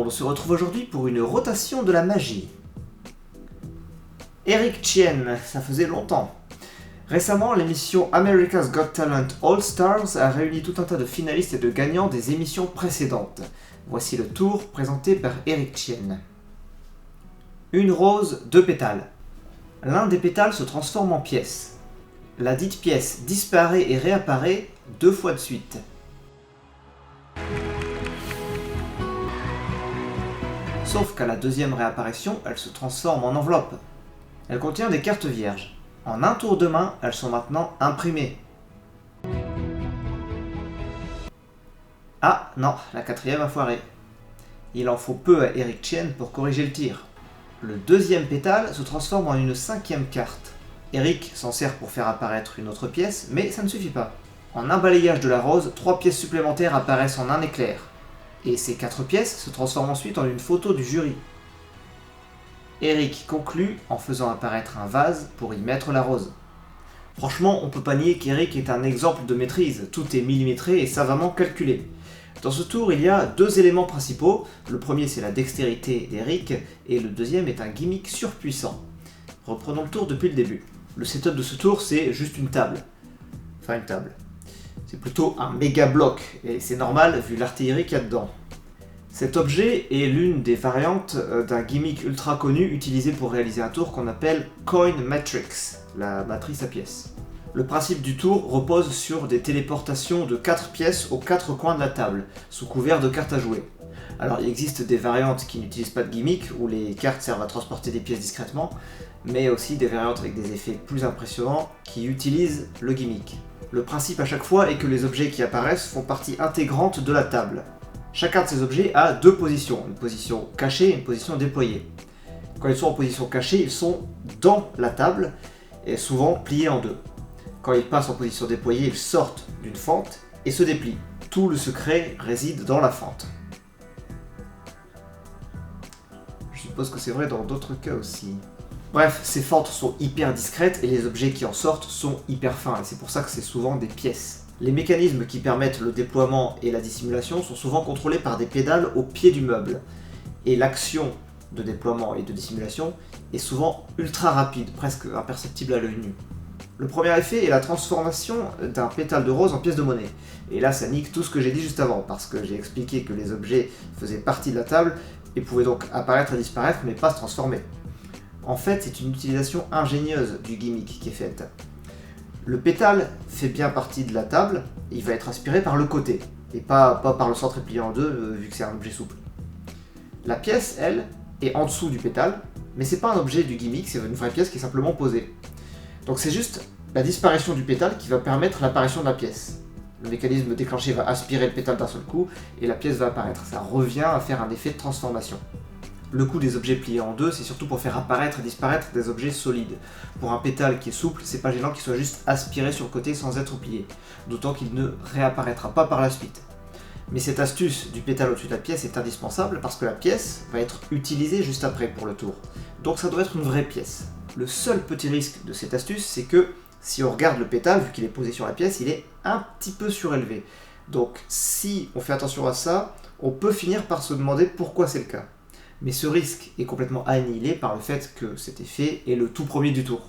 monde, on se retrouve aujourd'hui pour une rotation de la magie. Eric Chien, ça faisait longtemps. Récemment, l'émission America's Got Talent All Stars a réuni tout un tas de finalistes et de gagnants des émissions précédentes. Voici le tour présenté par Eric Chien. Une rose, 2 pétales. L'un des pétales se transforme en pièce. La dite pièce disparaît et réapparaît 2 fois de suite. Sauf qu'à la deuxième réapparition, elle se transforme en enveloppe. Elle contient des cartes vierges. En un tour de main, elles sont maintenant imprimées. Ah non, la quatrième a foiré. Il en faut peu à Eric Chien pour corriger le tir. Le deuxième pétale se transforme en une 5e carte. Eric s'en sert pour faire apparaître une autre pièce, mais ça ne suffit pas. En un balayage de la rose, 3 pièces supplémentaires apparaissent en un éclair. Et ces 4 pièces se transforment ensuite en une photo du jury. Eric conclut en faisant apparaître un vase pour y mettre la rose. Franchement, on peut pas nier qu'Eric est un exemple de maîtrise, tout est millimétré et savamment calculé. Dans ce tour, il y a 2 éléments principaux, le premier c'est la dextérité d'Eric, et le deuxième est un gimmick surpuissant. Reprenons le tour depuis le début. Le setup de ce tour c'est juste une table. Enfin une table. C'est plutôt un méga bloc, et c'est normal vu l'artillerie qu'il y a dedans. Cet objet est l'une des variantes d'un gimmick ultra connu utilisé pour réaliser un tour qu'on appelle Coin Matrix, la matrice à pièces. Le principe du tour repose sur des téléportations de 4 pièces aux 4 coins de la table, sous couvert de cartes à jouer. Alors il existe des variantes qui n'utilisent pas de gimmick, où les cartes servent à transporter des pièces discrètement, mais aussi des variantes avec des effets plus impressionnants qui utilisent le gimmick. Le principe à chaque fois est que les objets qui apparaissent font partie intégrante de la table. Chacun de ces objets a 2 positions, une position cachée et une position déployée. Quand ils sont en position cachée, ils sont dans la table et souvent pliés en 2. Quand ils passent en position déployée, ils sortent d'une fente et se déplient. Tout le secret réside dans la fente. Je suppose que c'est vrai dans d'autres cas aussi. Bref, ces fentes sont hyper discrètes et les objets qui en sortent sont hyper fins et c'est pour ça que c'est souvent des pièces. Les mécanismes qui permettent le déploiement et la dissimulation sont souvent contrôlés par des pédales au pied du meuble. Et l'action de déploiement et de dissimulation est souvent ultra rapide, presque imperceptible à l'œil nu. Le premier effet est la transformation d'un pétale de rose en pièce de monnaie. Et là ça nique tout ce que j'ai dit juste avant, parce que j'ai expliqué que les objets faisaient partie de la table et pouvaient donc apparaître et disparaître mais pas se transformer. En fait, c'est une utilisation ingénieuse du gimmick qui est faite. Le pétale fait bien partie de la table, et il va être aspiré par le côté, et pas par le centre et plié en 2, vu que c'est un objet souple. La pièce, elle, est en dessous du pétale, mais c'est pas un objet du gimmick, c'est une vraie pièce qui est simplement posée. Donc c'est juste la disparition du pétale qui va permettre l'apparition de la pièce. Le mécanisme déclenché va aspirer le pétale d'un seul coup, et la pièce va apparaître. Ça revient à faire un effet de transformation. Le coup des objets pliés en 2, c'est surtout pour faire apparaître et disparaître des objets solides. Pour un pétale qui est souple, c'est pas gênant qu'il soit juste aspiré sur le côté sans être plié, d'autant qu'il ne réapparaîtra pas par la suite. Mais cette astuce du pétale au-dessus de la pièce est indispensable parce que la pièce va être utilisée juste après pour le tour. Donc ça doit être une vraie pièce. Le seul petit risque de cette astuce, c'est que si on regarde le pétale, vu qu'il est posé sur la pièce, il est un petit peu surélevé. Donc si on fait attention à ça, on peut finir par se demander pourquoi c'est le cas. Mais ce risque est complètement annihilé par le fait que cet effet est le tout premier du tour.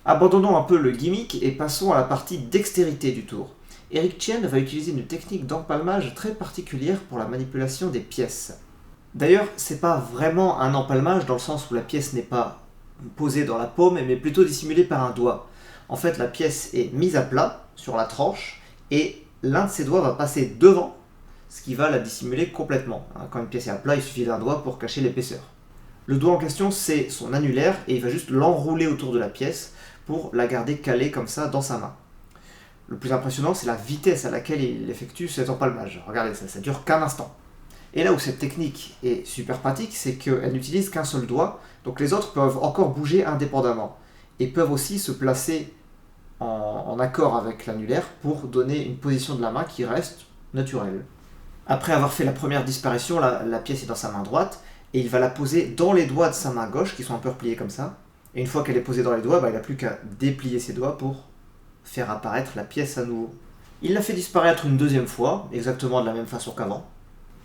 Abandonnons un peu le gimmick et passons à la partie dextérité du tour. Eric Chien va utiliser une technique d'empalmage très particulière pour la manipulation des pièces. D'ailleurs, c'est pas vraiment un empalmage dans le sens où la pièce n'est pas posée dans la paume, mais plutôt dissimulée par un doigt. En fait, la pièce est mise à plat sur la tranche et l'un de ses doigts va passer devant, ce qui va la dissimuler complètement. Quand une pièce est à plat, il suffit d'un doigt pour cacher l'épaisseur. Le doigt en question, c'est son annulaire, et il va juste l'enrouler autour de la pièce pour la garder calée comme ça dans sa main. Le plus impressionnant, c'est la vitesse à laquelle il effectue cet empalmage. Regardez, ça dure qu'un instant. Et là où cette technique est super pratique, c'est qu'elle n'utilise qu'un seul doigt, donc les autres peuvent encore bouger indépendamment, et peuvent aussi se placer en accord avec l'annulaire pour donner une position de la main qui reste naturelle. Après avoir fait la première disparition, la pièce est dans sa main droite, et il va la poser dans les doigts de sa main gauche, qui sont un peu repliés comme ça. Et une fois qu'elle est posée dans les doigts, il n'a plus qu'à déplier ses doigts pour faire apparaître la pièce à nouveau. Il l'a fait disparaître une deuxième fois, exactement de la même façon qu'avant.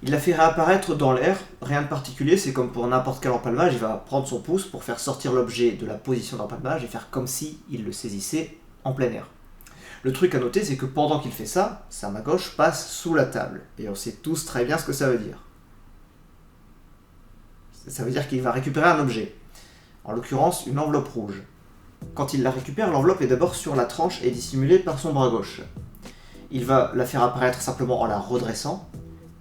Il la fait réapparaître dans l'air, rien de particulier, c'est comme pour n'importe quel empalmage, il va prendre son pouce pour faire sortir l'objet de la position d'empalmage et faire comme si il le saisissait en plein air. Le truc à noter, c'est que pendant qu'il fait ça, sa main gauche passe sous la table, et on sait tous très bien ce que ça veut dire. Ça veut dire qu'il va récupérer un objet, en l'occurrence une enveloppe rouge. Quand il la récupère, l'enveloppe est d'abord sur la tranche et dissimulée par son bras gauche. Il va la faire apparaître simplement en la redressant,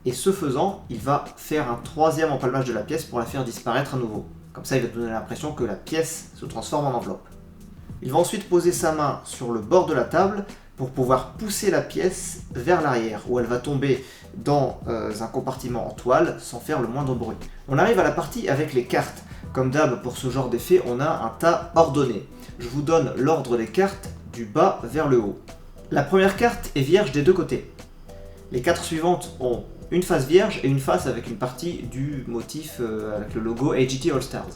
et ce faisant, il va faire un troisième empalmage de la pièce pour la faire disparaître à nouveau. Comme ça, il va donner l'impression que la pièce se transforme en enveloppe. Il va ensuite poser sa main sur le bord de la table pour pouvoir pousser la pièce vers l'arrière, où elle va tomber dans un compartiment en toile sans faire le moindre bruit. On arrive à la partie avec les cartes. Comme d'hab, pour ce genre d'effet, on a un tas ordonné. Je vous donne l'ordre des cartes du bas vers le haut. La première carte est vierge des deux côtés. Les 4 suivantes ont une face vierge et une face avec une partie du motif avec le logo AGT All Stars.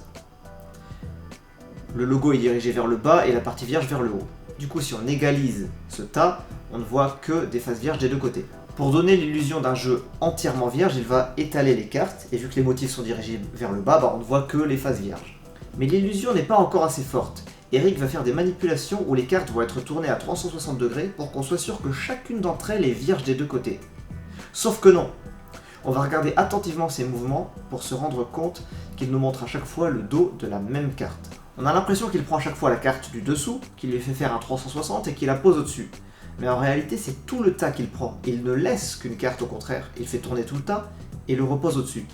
Le logo est dirigé vers le bas et la partie vierge vers le haut. Du coup, si on égalise ce tas, on ne voit que des faces vierges des deux côtés. Pour donner l'illusion d'un jeu entièrement vierge, il va étaler les cartes, et vu que les motifs sont dirigés vers le bas, on ne voit que les faces vierges. Mais l'illusion n'est pas encore assez forte. Eric va faire des manipulations où les cartes vont être tournées à 360 degrés pour qu'on soit sûr que chacune d'entre elles est vierge des deux côtés. Sauf que non. On va regarder attentivement ces mouvements pour se rendre compte qu'il nous montre à chaque fois le dos de la même carte. On a l'impression qu'il prend à chaque fois la carte du dessous, qu'il lui fait faire un 360 et qu'il la pose au-dessus. Mais en réalité, c'est tout le tas qu'il prend. Il ne laisse qu'une carte au contraire. Il fait tourner tout le tas et le repose au-dessus.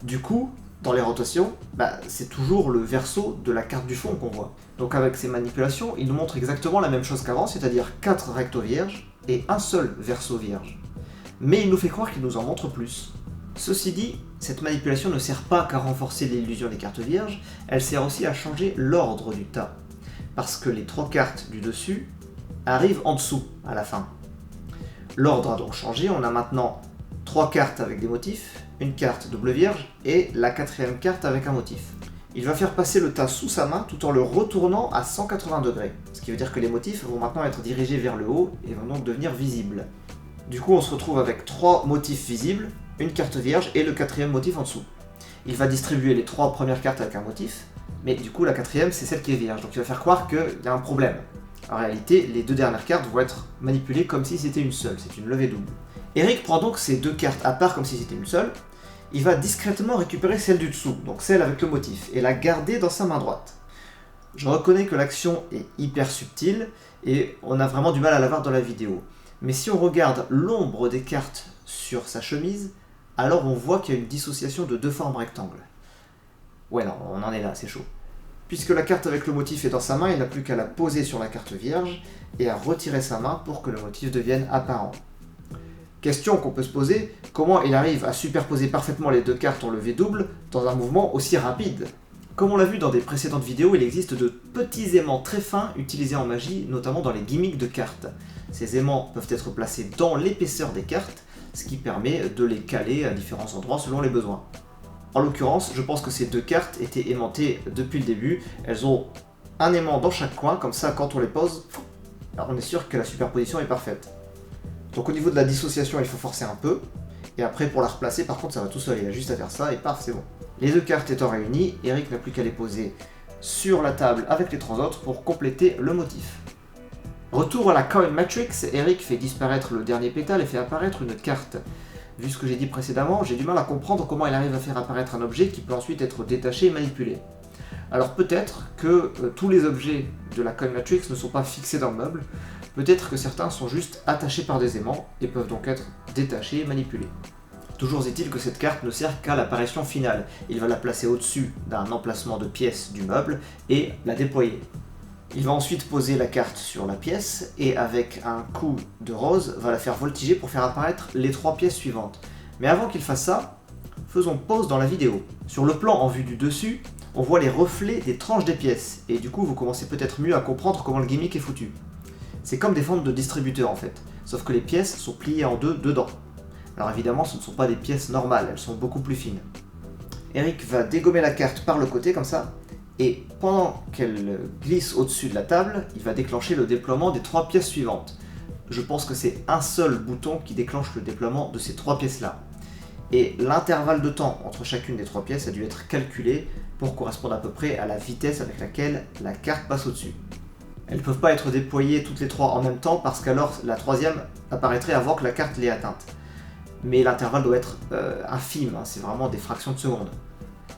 Du coup, dans les rotations, c'est toujours le verso de la carte du fond qu'on voit. Donc avec ces manipulations, il nous montre exactement la même chose qu'avant, c'est-à-dire 4 rectos vierges et un seul verso vierge. Mais il nous fait croire qu'il nous en montre plus. Ceci dit, cette manipulation ne sert pas qu'à renforcer l'illusion des cartes vierges, elle sert aussi à changer l'ordre du tas. Parce que les 3 cartes du dessus arrivent en dessous, à la fin. L'ordre a donc changé, on a maintenant 3 cartes avec des motifs, une carte double vierge et la 4e carte avec un motif. Il va faire passer le tas sous sa main tout en le retournant à 180 degrés, ce qui veut dire que les motifs vont maintenant être dirigés vers le haut et vont donc devenir visibles. Du coup, on se retrouve avec 3 motifs visibles, une carte vierge et le 4e motif en dessous. Il va distribuer les 3 premières cartes avec un motif, mais du coup la 4e c'est celle qui est vierge, donc il va faire croire qu'il y a un problème. En réalité, les 2 dernières cartes vont être manipulées comme si c'était une seule, c'est une levée double. Eric prend donc ces 2 cartes à part comme si c'était une seule, il va discrètement récupérer celle du dessous, donc celle avec le motif, et la garder dans sa main droite. Je reconnais que l'action est hyper subtile, et on a vraiment du mal à la voir dans la vidéo. Mais si on regarde l'ombre des cartes sur sa chemise, alors on voit qu'il y a une dissociation de 2 formes rectangles. Ouais non, on en est là, c'est chaud. Puisque la carte avec le motif est dans sa main, il n'a plus qu'à la poser sur la carte vierge et à retirer sa main pour que le motif devienne apparent. Question qu'on peut se poser, comment il arrive à superposer parfaitement les 2 cartes en levée double dans un mouvement aussi rapide? Comme on l'a vu dans des précédentes vidéos, il existe de petits aimants très fins utilisés en magie, notamment dans les gimmicks de cartes. Ces aimants peuvent être placés dans l'épaisseur des cartes, ce qui permet de les caler à différents endroits selon les besoins. En l'occurrence, je pense que ces 2 cartes étaient aimantées depuis le début. Elles ont un aimant dans chaque coin, comme ça quand on les pose, on est sûr que la superposition est parfaite. Donc au niveau de la dissociation, il faut forcer un peu, et après pour la replacer, par contre ça va tout seul, il a juste à faire ça et paf, c'est bon. Les 2 cartes étant réunies, Eric n'a plus qu'à les poser sur la table avec les 3 autres pour compléter le motif. Retour à la Coin Matrix, Eric fait disparaître le dernier pétale et fait apparaître une carte. Vu ce que j'ai dit précédemment, j'ai du mal à comprendre comment il arrive à faire apparaître un objet qui peut ensuite être détaché et manipulé. Alors peut-être que tous les objets de la Coin Matrix ne sont pas fixés dans le meuble, peut-être que certains sont juste attachés par des aimants et peuvent donc être détachés et manipulés. Toujours est-il que cette carte ne sert qu'à l'apparition finale. Il va la placer au-dessus d'un emplacement de pièce du meuble et la déployer. Il va ensuite poser la carte sur la pièce et avec un coup de rose va la faire voltiger pour faire apparaître les 3 pièces suivantes. Mais avant qu'il fasse ça, faisons pause dans la vidéo. Sur le plan en vue du dessus, on voit les reflets des tranches des pièces et du coup vous commencez peut-être mieux à comprendre comment le gimmick est foutu. C'est comme des formes de distributeurs en fait, sauf que les pièces sont pliées en 2 dedans. Alors évidemment ce ne sont pas des pièces normales, elles sont beaucoup plus fines. Eric va dégommer la carte par le côté comme ça, et pendant qu'elle glisse au-dessus de la table, il va déclencher le déploiement des 3 pièces suivantes. Je pense que c'est un seul bouton qui déclenche le déploiement de ces 3 pièces-là. et l'intervalle de temps entre chacune des 3 pièces a dû être calculé pour correspondre à peu près à la vitesse avec laquelle la carte passe au-dessus. Elles ne peuvent pas être déployées toutes les 3 en même temps parce qu'alors la troisième apparaîtrait avant que la carte l'ait atteinte. Mais l'intervalle doit être infime, c'est vraiment des fractions de seconde.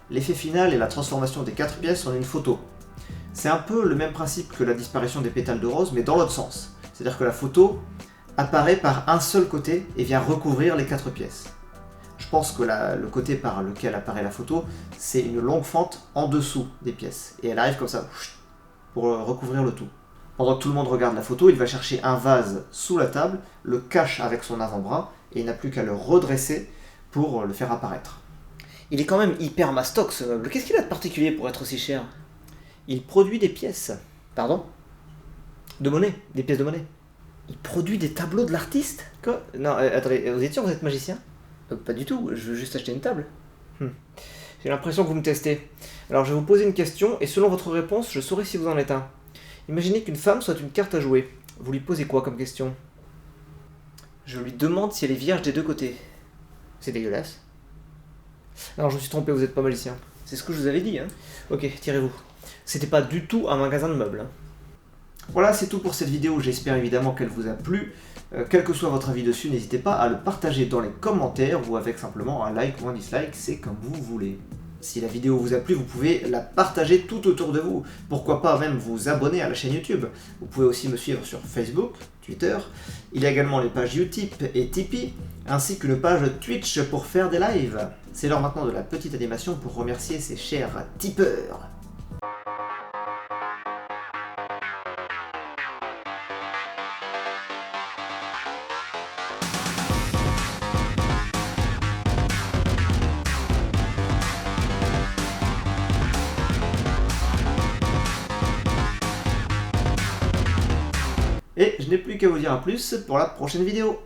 L'effet final est la transformation des 4 pièces en une photo. C'est un peu le même principe que la disparition des pétales de rose, mais dans l'autre sens. C'est-à-dire que la photo apparaît par un seul côté et vient recouvrir les 4 pièces. Je pense que le côté par lequel apparaît la photo, c'est une longue fente en dessous des pièces. Et elle arrive comme ça, pour recouvrir le tout. Pendant que tout le monde regarde la photo, il va chercher un vase sous la table, le cache avec son avant-bras, et il n'a plus qu'à le redresser pour le faire apparaître. Il est quand même hyper mastoc ce meuble. Qu'est-ce qu'il a de particulier pour être aussi cher? Il produit des pièces. Pardon? De monnaie, des pièces de monnaie. Il produit des tableaux de l'artiste? Quoi? Non, attendez, vous êtes sûr que vous êtes magicien? Pas du tout, je veux juste acheter une table. J'ai l'impression que vous me testez. Alors je vais vous poser une question, et selon votre réponse, je saurai si vous en êtes un. Imaginez qu'une femme soit une carte à jouer. Vous lui posez quoi comme question? Je lui demande si elle est vierge des 2 côtés. C'est dégueulasse. Alors je me suis trompé, vous êtes pas magicien. C'est ce que je vous avais dit, hein. Ok, tirez-vous. C'était pas du tout un magasin de meubles. Voilà, c'est tout pour cette vidéo, j'espère évidemment qu'elle vous a plu. Quel que soit votre avis dessus, n'hésitez pas à le partager dans les commentaires ou avec simplement un like ou un dislike, c'est comme vous voulez. Si la vidéo vous a plu, vous pouvez la partager tout autour de vous. Pourquoi pas même vous abonner à la chaîne YouTube. Vous pouvez aussi me suivre sur Facebook, Twitter. Il y a également les pages Utip et Tipeee, ainsi qu'une page Twitch pour faire des lives. C'est l'heure maintenant de la petite animation pour remercier ces chers tipeurs. Et je n'ai plus qu'à vous dire un plus pour la prochaine vidéo.